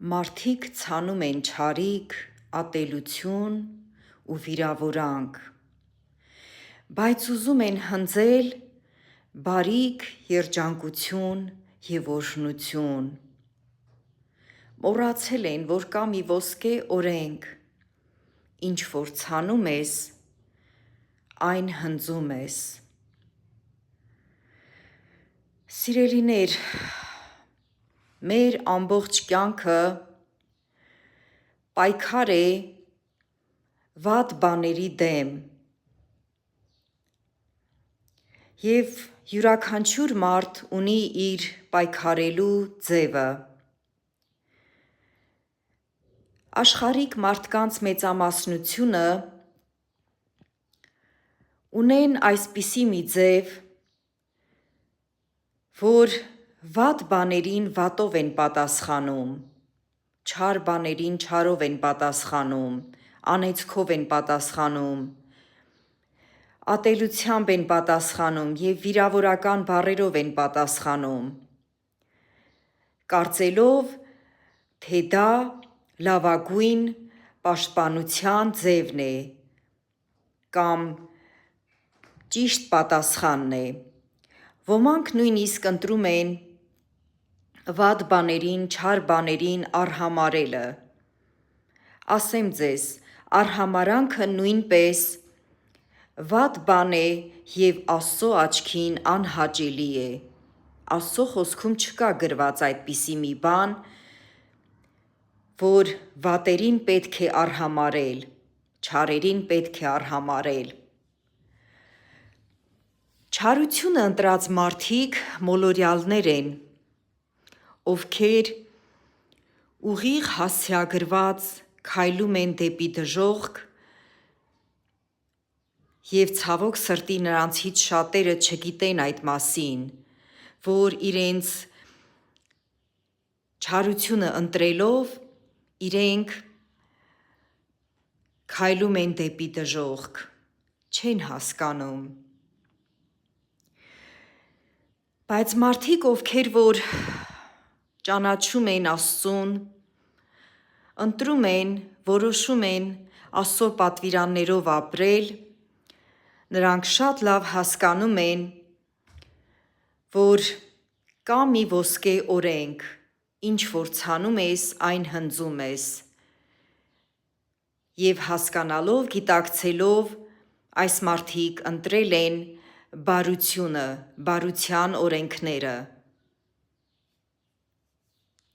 Մարդիկ ցանում են չարիք, ատելություն ու վիրավորանք, բայց ուզում են հնձել բարիք, երջանկություն և օրհնություն։ Մոռացել են, որ կա մի ոսկե օրենք, ինչ որ ցանում ես, այն հնձում ես։ Սիրելիներ, մեր ամբողջ կյանքը պայքար է վատ բաների դեմ, և յուրաքանչյուր մարդ ունի իր պայքարելու ձևը։ Աշխարհիկ մարդկանց մեծամասնությունը ունեն այսպիսի մի ձև, որ վատ բաներին վատով են պատասխանում, չար բաներին չարով են պատասխանում, անեծքով են պատասխանում, ատելությամբ են պատասխանում և վիրավորական բառերով են պատասխանում, կարծելով, թե դա լավագույն պաշտպանության ձևն է կամ ճիշտ պատասխանն է։ Ոմանք նույնիսկ ընտրում են վատ բաներին, չար բաներին արհամարհելը։ Ասեմ ձեզ, արհամարհանքը նույնպես վատ բան է և Աստծո աչքին անհաճելի է։ Աստծո խոսքում չկա գրված այդպիսի մի բան, որ վատերին պետք է արհամարհել, չարերին պետք է արհամարհել։ Չարությունը ընտրած մարդիկ մոլորյալներ են, ովքեր ուղիղ հասցեագրված քայլում են դեպի դժոխք, և ցավոք սրտի նրանցից շատերը չգիտեն այդ մասին, որ իրենց չարությունը ընտրելով իրենք քայլում են դեպի դժոխք, չեն հասկանում։ Բայց մարդիկ, ովքեր որ ճանաչում են Աստծուն, ընտրում են, որոշում են Աստծո պատվիրաններով ապրել, նրանք շատ լավ հասկանում են, որ կա մի ոսկե օրենք, ինչ որ ցանում ես, այն հնձում ես, և հասկանալով, գիտակցելով, այս մարդիկ ընտրել են բարությունը, բարության օրենքները։